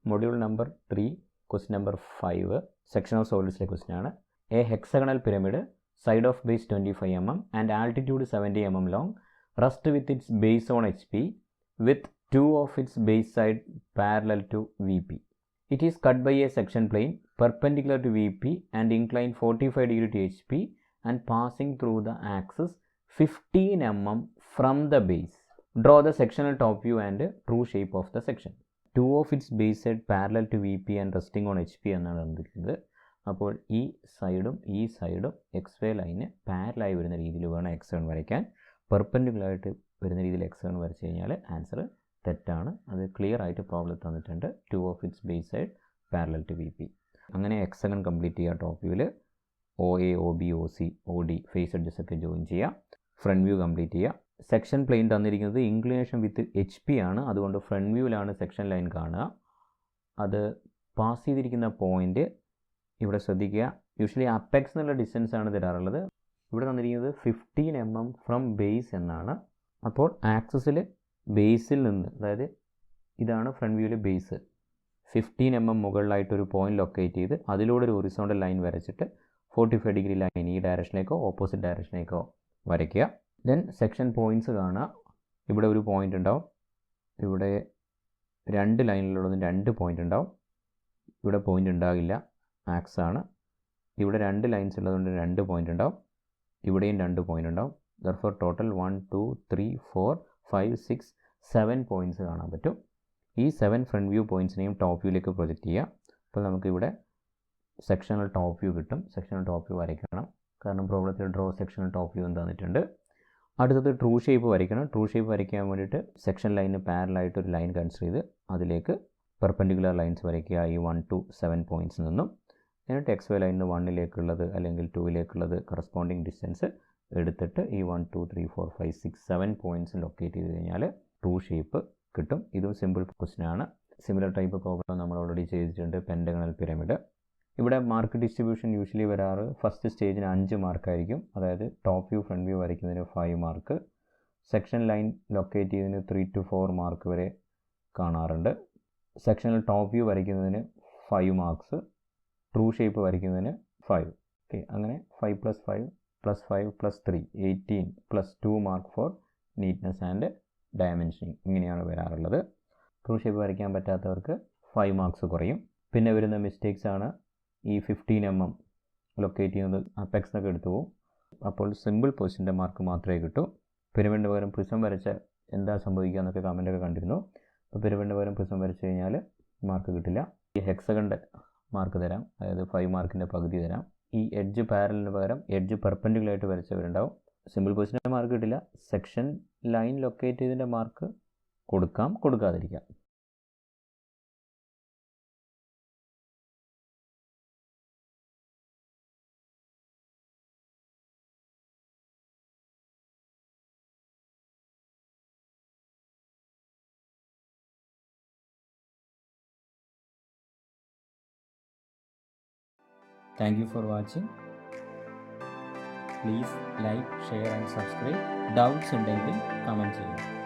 Module number 3, question number 5, section of solids question ആണ്. A hexagonal pyramid, side of base 25 mm and altitude 70 mm long, rest with its base on HP with two of its base side parallel to VP. It is cut by a section plane perpendicular to VP and inclined 45 degree to HP and passing through the axis 15 mm from the base. Draw the sectional top view and true shape of the section. Two of its base side parallel to VP and resting on HP എന്നാണ് തന്നിരിക്കുന്നത്. അപ്പോൾ ഈ സൈഡും X Y line പാരലായി വരുന്ന രീതിയിൽ വേണം hexagon വരയ്ക്കാൻ. പെർപെൻഡിക്കുലറായിട്ട് വരുന്ന രീതിയിൽ ഹെക്സഗൺ വരച്ച് കഴിഞ്ഞാൽ ആൻസർ തെറ്റാണ്. അത് ക്ലിയർ ആയിട്ട് പ്രോബ്ലം തന്നിട്ടുണ്ട്. Two of its base side parallel to V P. അങ്ങനെ ഹെക്സഗൺ കംപ്ലീറ്റ് ചെയ്യുക. ടോപ്പ് വ്യൂവിൽ O A, O B, O C, O D face edges ഒക്കെ ജോയിൻ ചെയ്യുക. ഫ്രണ്ട് വ്യൂ കംപ്ലീറ്റ് ചെയ്യുക. സെക്ഷൻ പ്ലെയിൻ തന്നിരിക്കുന്നത് ഇൻക്ലിനേഷൻ വിത്ത് എച്ച് പി ആണ്. അതുകൊണ്ട് front വ്യൂവിലാണ് section line കാണുക. അത് പാസ് ചെയ്തിരിക്കുന്ന പോയിൻ്റ് ഇവിടെ ശ്രദ്ധിക്കുക. യൂഷ്വലി അപ്പെക്സ് എന്നുള്ള ഡിസ്റ്റൻസ് ആണ് തരാറുള്ളത്. ഇവിടെ തന്നിരിക്കുന്നത് 15 mm ഫ്രം ബേസ് എന്നാണ്. അപ്പോൾ ആക്സിസിൽ ബേസിൽ നിന്ന്, അതായത് ഇതാണ് ഫ്രണ്ട് വ്യൂവിലെ ബേസ്, 15 mm മുകളിലായിട്ടൊരു പോയിന്റ് ലൊക്കേറ്റ് ചെയ്ത് അതിലൂടെ ഒരു ഹൊറിസോണ്ടൽ ലൈൻ വരച്ചിട്ട് 45 ഡിഗ്രി ലൈൻ ഈ ഡയറക്ഷനിലേക്കോ ഓപ്പോസിറ്റ് ഡയറക്ഷനിലേക്കോ വരയ്ക്കുക. ദെൻ സെക്ഷൻ പോയിൻറ്റ്സ് കാണുക. ഇവിടെ ഒരു പോയിൻ്റ് ഉണ്ടാവും, ഇവിടെ രണ്ട് ലൈനിലുള്ളതും 2 പോയിൻ്റ് ഉണ്ടാവും, ഇവിടെ പോയിൻ്റ് ഉണ്ടാകില്ല, ആക്സ് ആണ്. ഇവിടെ 2 ലൈൻസ് ഉള്ളതുകൊണ്ട് 2 പോയിൻ്റ് ഉണ്ടാവും, ഇവിടെയും 2 പോയിൻ്റ് ഉണ്ടാവും. ദർഫോർ ടോട്ടൽ 1 2 3 4 5 6 7 പോയിൻറ്റ്സ് കാണാൻ പറ്റും. ഈ 7 ഫ്രണ്ട് വ്യൂ പോയിൻറ്റ്സിനെയും ടോപ്പ് വ്യൂയിലേക്ക് പ്രൊജക്റ്റ് ചെയ്യുക. അപ്പോൾ നമുക്കിവിടെ സെക്ഷണൽ ടോപ്പ് വ്യൂ കിട്ടും. സെക്ഷണൽ ടോപ്പ് വ്യൂ വരയ്ക്കണം, കാരണം പ്രോബ്ലത്തിൽ ഡ്രോ സെക്ഷണൽ ടോപ്പ് വ്യൂ തന്നിട്ടുണ്ട്. അടുത്തത് ട്രൂ ഷേപ്പ് വരയ്ക്കണം. ട്രൂ ഷേപ്പ് വരയ്ക്കാൻ വേണ്ടിയിട്ട് സെക്ഷൻ ലൈനിന് പാരലായിട്ട് ഒരു ലൈൻ കൺസിഡർ ചെയ്ത് അതിലേക്ക് പെർപെൻഡിക്കുലർ ലൈൻസ് വരയ്ക്കുക ഈ 1 to 7 പോയിൻറ്റ്സ് നിന്നും. എന്നിട്ട് എക്സ് വൈ ലൈനിന് 1ലേക്കുള്ളത് അല്ലെങ്കിൽ 2ലേക്കുള്ളത് കറസ്പോണ്ടിങ് ഡിസ്റ്റൻസ് എടുത്തിട്ട് ഈ 1 2 3 4 5 6 7 പോയിൻറ്റ്സ് ലൊക്കേറ്റ് ചെയ്ത് കഴിഞ്ഞാൽ ട്രൂ ഷേപ്പ് കിട്ടും. ഇതും സിമ്പിൾ ക്വസ്റ്റ്യൻ ആണ്. സിമിലർ ടൈപ്പ് പ്രോബ്ലം നമ്മൾ ഓൾറെഡി ചെയ്തിട്ടുണ്ട്. Pentagonal pyramid. ഇവിടെ മാർക്ക് ഡിസ്ട്രിബ്യൂഷൻ യൂഷ്വലി വരാറ് ഫസ്റ്റ് സ്റ്റേജിന് 5 മാർക്കായിരിക്കും. അതായത് ടോപ്പ് വ്യൂ ഫ്രണ്ട് വ്യൂ വരയ്ക്കുന്നതിന് 5 മാർക്ക്, സെക്ഷൻ ലൈൻ ലൊക്കേറ്റ് ചെയ്തതിന് 3 to 4 മാർക്ക് വരെ കാണാറുണ്ട്. സെക്ഷണൽ ടോപ്പ് വ്യൂ വരയ്ക്കുന്നതിന് 5 മാർക്സ്, ട്രൂ ഷേപ്പ് വരയ്ക്കുന്നതിന് 5. ഓക്കെ, അങ്ങനെ 5 + 5 + 5 + 3 18 + 2 mark for neatness and dimensioning. ഇങ്ങനെയാണ് വരാറുള്ളത്. ട്രൂ ഷേപ്പ് വരയ്ക്കാൻ പറ്റാത്തവർക്ക് 5 മാർക്സ് കുറയും. പിന്നെ വരുന്ന മിസ്റ്റേക്സ് ആണ് ഈ 15 mm ലൊക്കേറ്റ് ചെയ്യുന്നത് അപ്പെക്സ് എന്നൊക്കെ എടുത്തു പോകും. അപ്പോൾ സിമ്പിൾ പൊസിഷൻ്റെ മാർക്ക് മാത്രമേ കിട്ടൂ. പിരമിഡിന് പകരം പ്രിസം വരച്ച എന്താ സംഭവിക്കുക എന്നൊക്കെ കമൻറ്റൊക്കെ കണ്ടിരുന്നു. അപ്പോൾ പിരമിഡിന് പകരം പ്രിസം വരച്ച് കഴിഞ്ഞാൽ മാർക്ക് കിട്ടില്ല. ഈ ഹെക്സഗണിൻ്റെ മാർക്ക് തരാം, അതായത് 5 മാർക്കിൻ്റെ പകുതി തരാം. ഈ എഡ്ജ് പാരലിന് പകരം എഡ്ജ് പെർപെൻഡിക്കുലറായിട്ട് വരച്ചവരുണ്ടാവും. സിമ്പിൾ പൊസിഷൻ്റെ മാർക്ക് കിട്ടില്ല. സെക്ഷൻ ലൈൻ ലൊക്കേറ്റ് ചെയ്തതിൻ്റെ മാർക്ക് കൊടുക്കാം, കൊടുക്കാതിരിക്കാം. Thank you for watching. Please like, share and subscribe. Doubts ഉണ്ടെങ്കിൽ കമൻറ്റ് ചെയ്യുക.